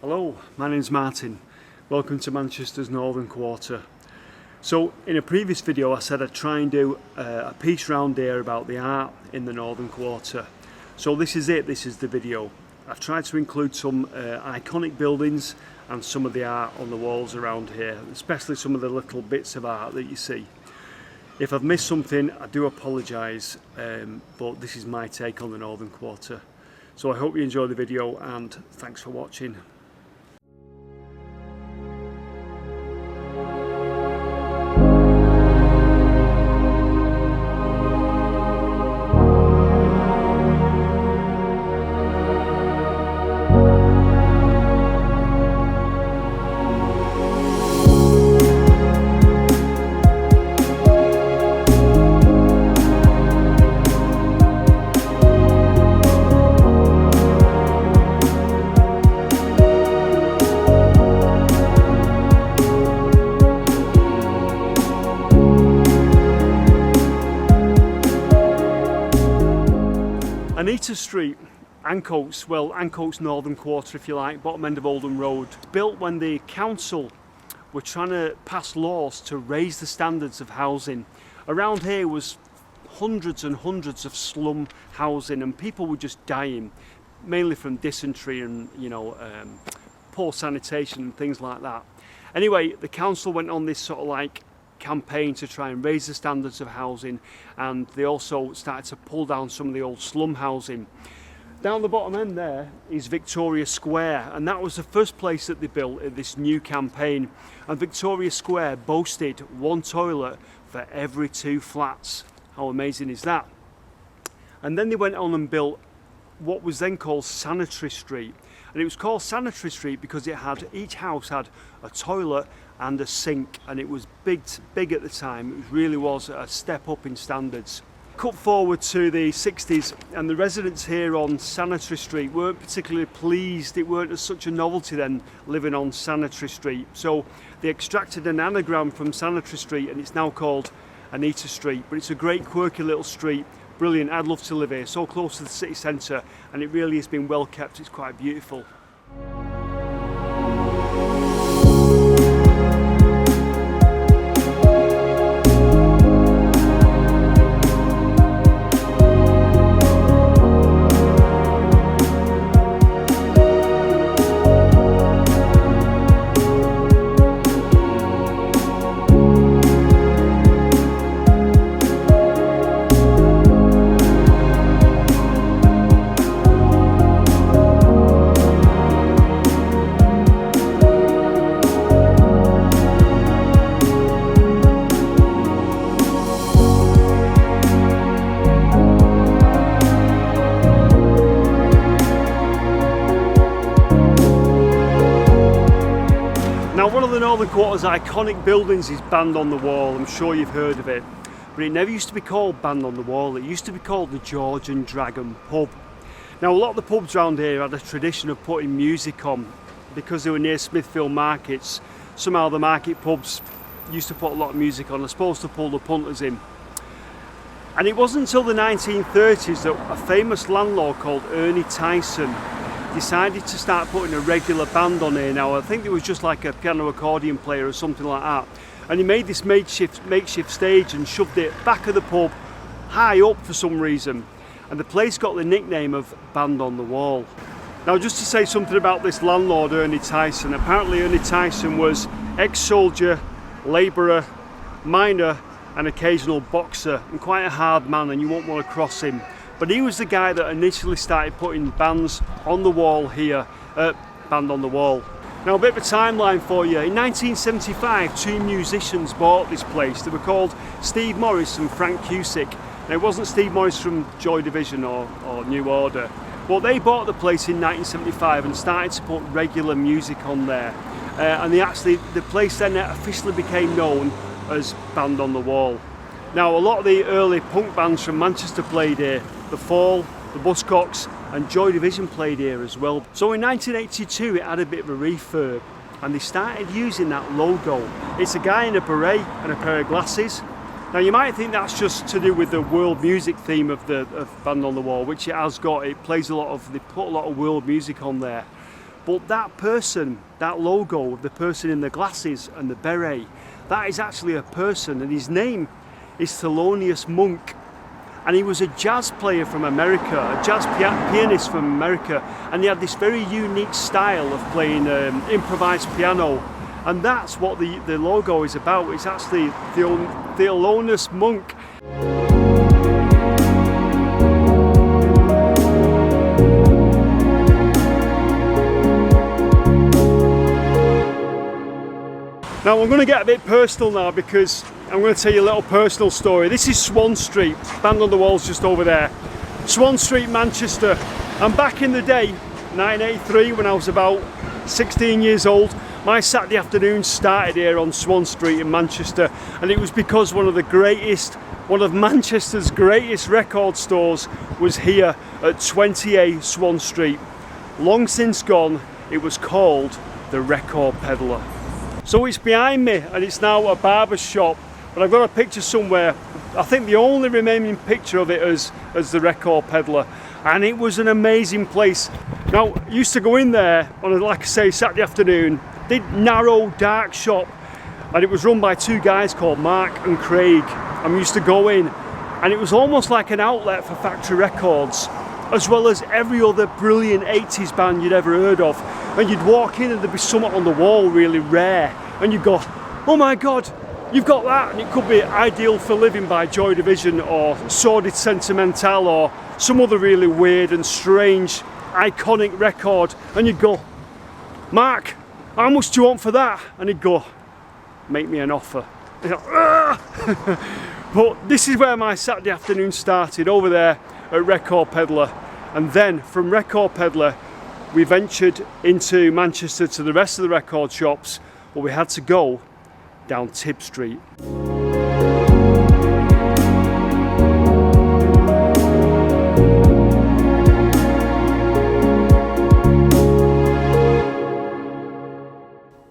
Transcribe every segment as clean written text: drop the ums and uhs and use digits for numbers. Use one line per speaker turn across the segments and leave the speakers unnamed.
Hello, my name's Martin. Welcome to Manchester's Northern Quarter. So in a previous video I said I'd try and do a piece round here about the art in the Northern Quarter. So this is it, this is the video. I've tried to include some iconic buildings and some of the art on the walls around here, especially some of the little bits of art that you see. If I've missed something, I do apologise, but this is my take on the Northern Quarter. So I hope you enjoy the video and thanks for watching. Anita Street, Ancoats Northern Quarter if you like, bottom end of Oldham Road. Built when the council were trying to pass laws to raise the standards of housing. Around here was hundreds and hundreds of slum housing and people were just dying, mainly from dysentery and poor sanitation and things like that. Anyway, the council went on this sort of like campaign to try and raise the standards of housing, and they also started to pull down some of the old slum housing. Down the bottom end there is Victoria Square, and that was the first place that they built in this new campaign, and Victoria Square boasted one toilet for every 2 flats. How amazing is that? And then they went on and built what was then called Sanitary Street, and it was called Sanitary Street because each house had a toilet and a sink, and it was big at the time. It really was a step up in standards. Cut forward to the 60s, and the residents here on Sanitary Street weren't particularly pleased. It weren't such a novelty then living on Sanitary Street, so they extracted an anagram from Sanitary Street and it's now called Anita Street. But it's a great quirky little street, brilliant. I'd love to live here, so close to the city centre, and it really has been well kept. It's quite beautiful. Now, one of the Northern Quarter's iconic buildings is Band on the Wall. I'm sure you've heard of it, but it never used to be called Band on the Wall. It used to be called the George and Dragon Pub. Now, a lot of the pubs around here had a tradition of putting music on because they were near Smithfield markets. Somehow the market pubs used to put a lot of music on, I suppose to pull the punters in. And it wasn't until the 1930s that a famous landlord called Ernie Tyson decided to start putting a regular band on here. Now I think it was just like a piano accordion player or something like that, and he made this makeshift stage and shoved it back of the pub high up for some reason, and the place got the nickname of Band on the Wall. Now, just to say something about this landlord Ernie Tyson, apparently Ernie Tyson was ex-soldier, labourer, miner and occasional boxer, and quite a hard man, and you won't want to cross him. But he was the guy that initially started putting bands on the wall here at Band on the Wall. Now, a bit of a timeline for you. In 1975, 2 musicians bought this place. They were called Steve Morris and Frank Cusick. Now, it wasn't Steve Morris from Joy Division or New Order. Well, they bought the place in 1975 and started to put regular music on there. And the place then officially became known as Band on the Wall. Now, a lot of the early punk bands from Manchester played here. The Fall, the Buzzcocks and Joy Division played here as well. So in 1982 it had a bit of a refurb, and they started using that logo. It's a guy in a beret and a pair of glasses. Now you might think that's just to do with the world music theme of Band on the Wall, which it has got. It plays they put a lot of world music on there. But that person, that logo, the person in the glasses and the beret, that is actually a person, and his name is Thelonious Monk. And he was a jazz player from America, a jazz pianist from America, and he had this very unique style of playing improvised piano. And that's what the logo is about. It's actually Thelonious Monk. Now I'm going to get a bit personal now, because I'm going to tell you a little personal story. This is Swan Street, band on the walls just over there. Swan Street, Manchester. And back in the day, 1983, when I was about 16 years old, my Saturday afternoon started here on Swan Street in Manchester, and it was because one of Manchester's greatest record stores was here at 20A Swan Street. Long since gone, it was called the Record Peddler. So it's behind me, and it's now a barber shop, but I've got a picture somewhere. I think the only remaining picture of it as the Record Peddler, and it was an amazing place. Now, I used to go in there on, like I say, Saturday afternoon, big narrow dark shop, and it was run by two guys called Mark and Craig. I used to go in, and it was almost like an outlet for factory records, as well as every other brilliant 80s band you'd ever heard of. And you'd walk in and there'd be something on the wall really rare, and you'd go, oh my god, you've got that. And it could be Ideal for Living by Joy Division, or Sordid Sentimental, or some other really weird and strange iconic record. And you'd go, Mark, how much do you want for that? And he'd go, make me an offer. Go, but this is where my Saturday afternoon started, over there at Record Peddler. And then from Record Peddler we ventured into Manchester to the rest of the record shops, but we had to go down Tib Street.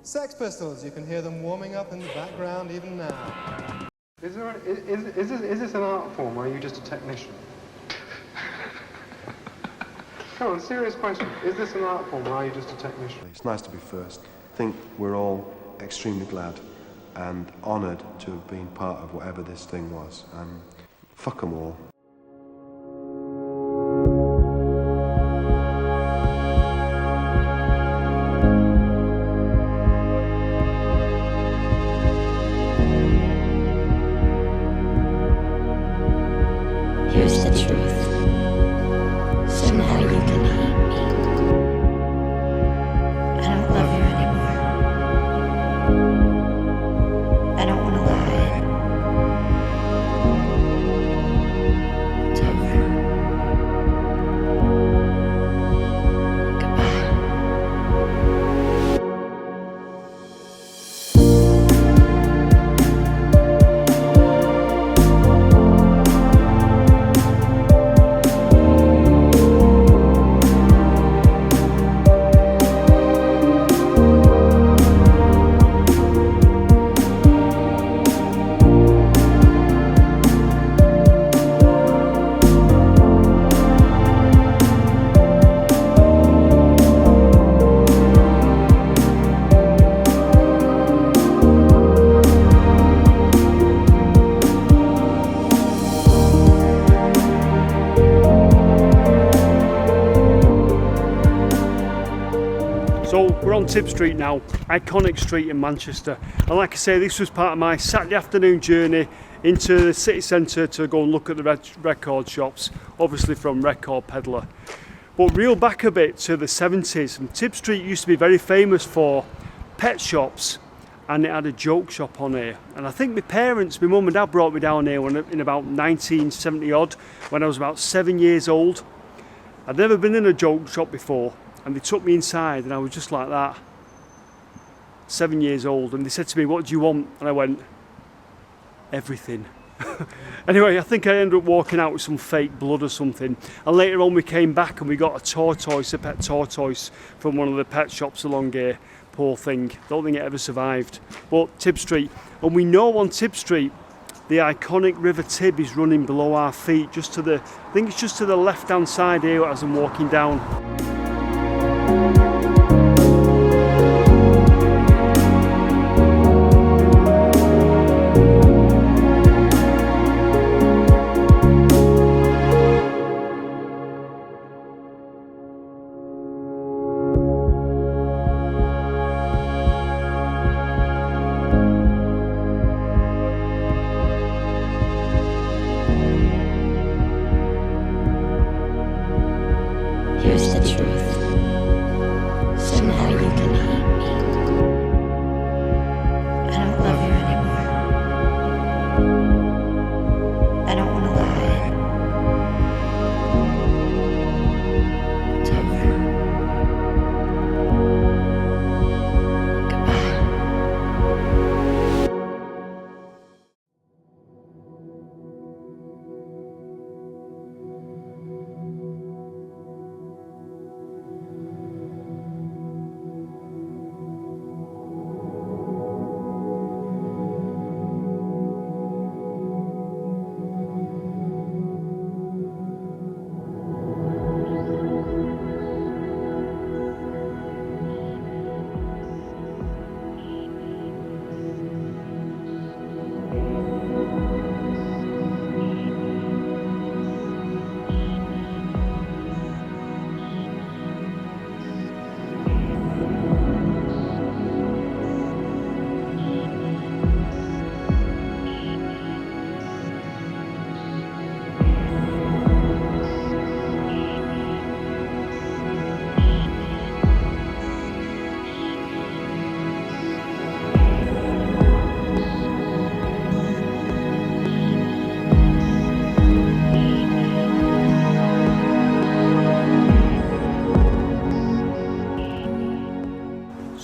Sex Pistols, you can hear them warming up in the background even now. Is this an art form, or are you just a technician? Come on, serious question. Is this an art form, or are you just a technician?
It's nice to be first. I think we're all extremely glad and honoured to have been part of whatever this thing was. And fuck them all.
Here's the truth. So now you can hate me. I don't love you anymore. I don't want to lie. It's over. Goodbye.
So we're on Tib Street now, iconic street in Manchester, and like I say, this was part of my Saturday afternoon journey into the city centre to go and look at the record shops, obviously from Record Peddler. But reel back a bit to the 70s, and Tib Street used to be very famous for pet shops, and it had a joke shop on here. And I think my parents, my mum and dad, brought me down here in about 1970 odd, when I was about 7 years old. I'd never been in a joke shop before, and they took me inside, and I was just like that, 7 years old, and they said to me, what do you want? And I went, everything. Anyway, I think I ended up walking out with some fake blood or something, and later on we came back and we got a tortoise, a pet tortoise, from one of the pet shops along here. Poor thing, don't think it ever survived. But Tib Street, and we know on Tib Street the iconic River Tib is running below our feet, just to the, I think it's just to the left hand side here as I'm walking down.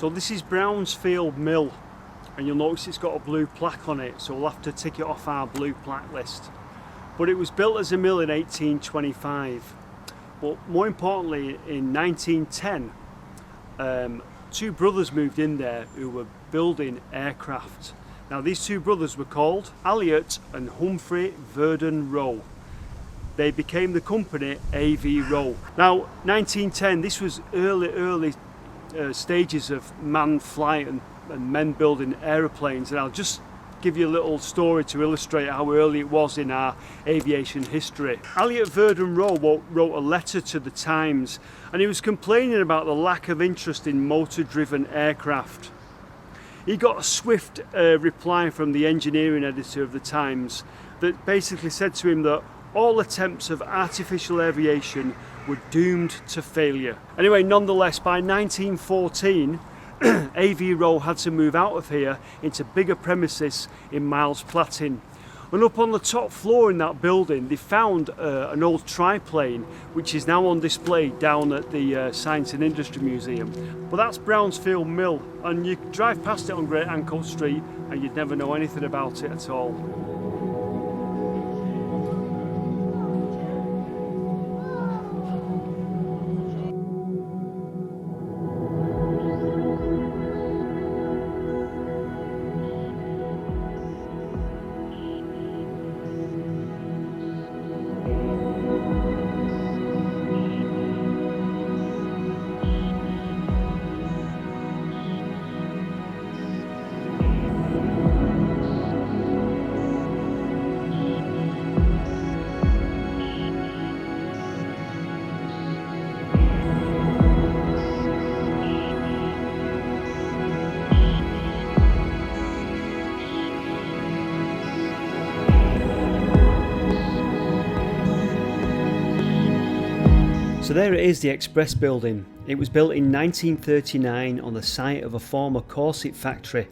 So this is Brownsfield Mill, and you'll notice it's got a blue plaque on it, so we'll have to tick it off our blue plaque list. But it was built as a mill in 1825. But more importantly, in 1910, two brothers moved in there who were building aircraft. Now these two brothers were called Elliot and Humphrey Verdon Rowe. They became the company AV Rowe. Now 1910, this was early stages of manned flight and men building aeroplanes, and I'll just give you a little story to illustrate how early it was in our aviation history. Elliot Verdon Rowe wrote a letter to the Times, and he was complaining about the lack of interest in motor-driven aircraft. He got a swift reply from the engineering editor of the Times that basically said to him that all attempts of artificial aviation were doomed to failure. Anyway, nonetheless, by 1914, AV Rowe had to move out of here into bigger premises in Miles Platting. And up on the top floor in that building, they found an old triplane, which is now on display down at the Science and Industry Museum. But that's Brownsfield Mill, and you drive past it on Great Ancoats Street and you'd never know anything about it at all. So there it is, the Express building. It was built in 1939 on the site of a former corset factory.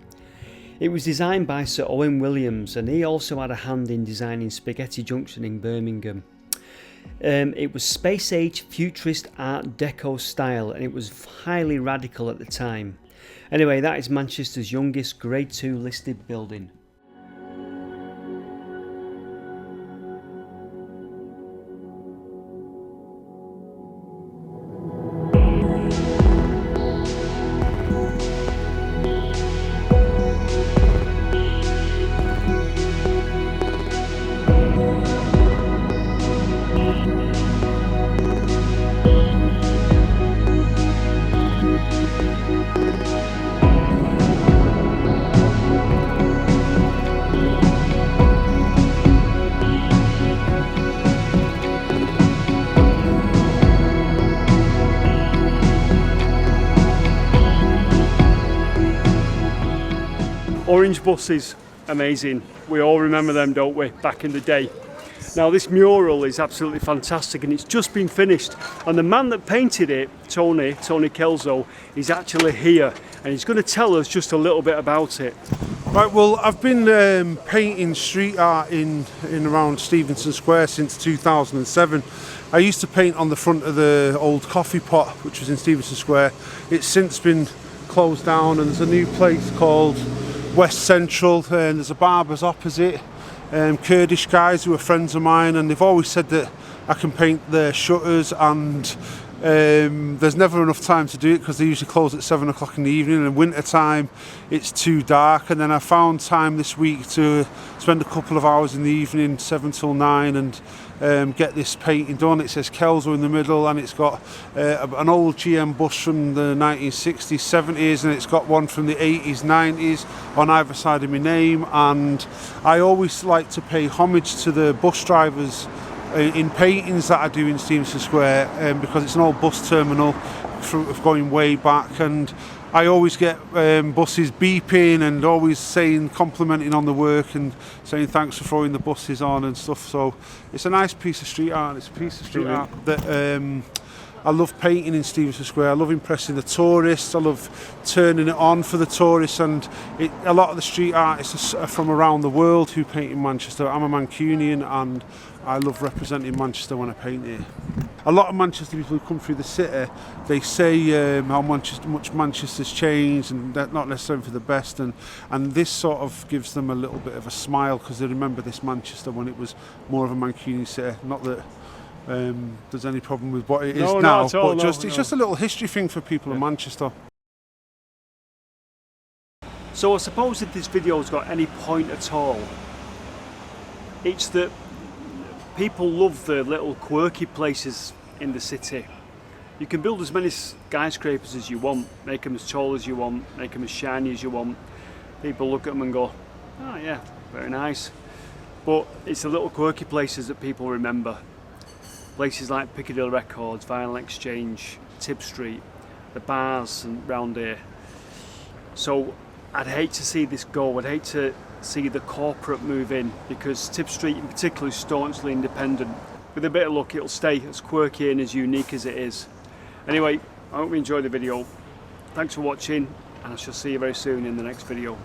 It was designed by Sir Owen Williams, and he also had a hand in designing Spaghetti Junction in Birmingham. It was space age futurist art deco style, and it was highly radical at the time. Anyway, that is Manchester's youngest grade 2 listed building. Orange buses, amazing. We all remember them, don't we, back in the day. Now this mural is absolutely fantastic, and it's just been finished, and the man that painted it, Tony Kelso, is actually here, and he's going to tell us just a little bit about it.
Right, well, I've been painting street art in around Stevenson Square since 2007. I used to paint on the front of the old coffee pot, which was in Stevenson Square. It's since been closed down, and there's a new place called West Central, and there's a barber's opposite. Kurdish guys who are friends of mine, and they've always said that I can paint their shutters, and there's never enough time to do it because they usually close at 7 o'clock in the evening, and in winter time it's too dark. And then I found time this week to spend a couple of hours in the evening, 7 till 9, and get this painting done. It says Kelso in the middle, and it's got an old GM bus from the 1960s, 70s, and it's got one from the 80s, 90s on either side of my name. And I always like to pay homage to the bus drivers in paintings that I do in Stevenson Square, because it's an old bus terminal going way back, and I always get buses beeping and always complimenting on the work and saying thanks for throwing the buses on and stuff. So it's a nice piece of street art. It's a piece of street art that I love painting in Stevenson Square. I love impressing the tourists. I love turning it on for the tourists, and a lot of the street artists are from around the world who paint in Manchester. I'm a Mancunian, and I love representing Manchester when I paint here. A lot of Manchester people who come through the city, they say how much Manchester's changed, and that not necessarily for the best, and this sort of gives them a little bit of a smile because they remember this Manchester when it was more of a Mancunian city. Not that there's any problem with what it is now, but it's just a little history thing for people in Manchester.
So I suppose if this video's got any point at all, it's that people love the little quirky places in the city. You can build as many skyscrapers as you want, make them as tall as you want, make them as shiny as you want. People look at them and go, oh yeah, very nice. But it's the little quirky places that people remember. Places like Piccadilly Records, Vinyl Exchange, Tib Street, the bars and round here. So I'd hate to see this go. I'd hate to see the corporate move in, because Tib Street in particular is staunchly independent. With a bit of luck it'll stay as quirky and as unique as it is. Anyway, I hope you enjoyed the video. Thanks for watching, and I shall see you very soon in the next video.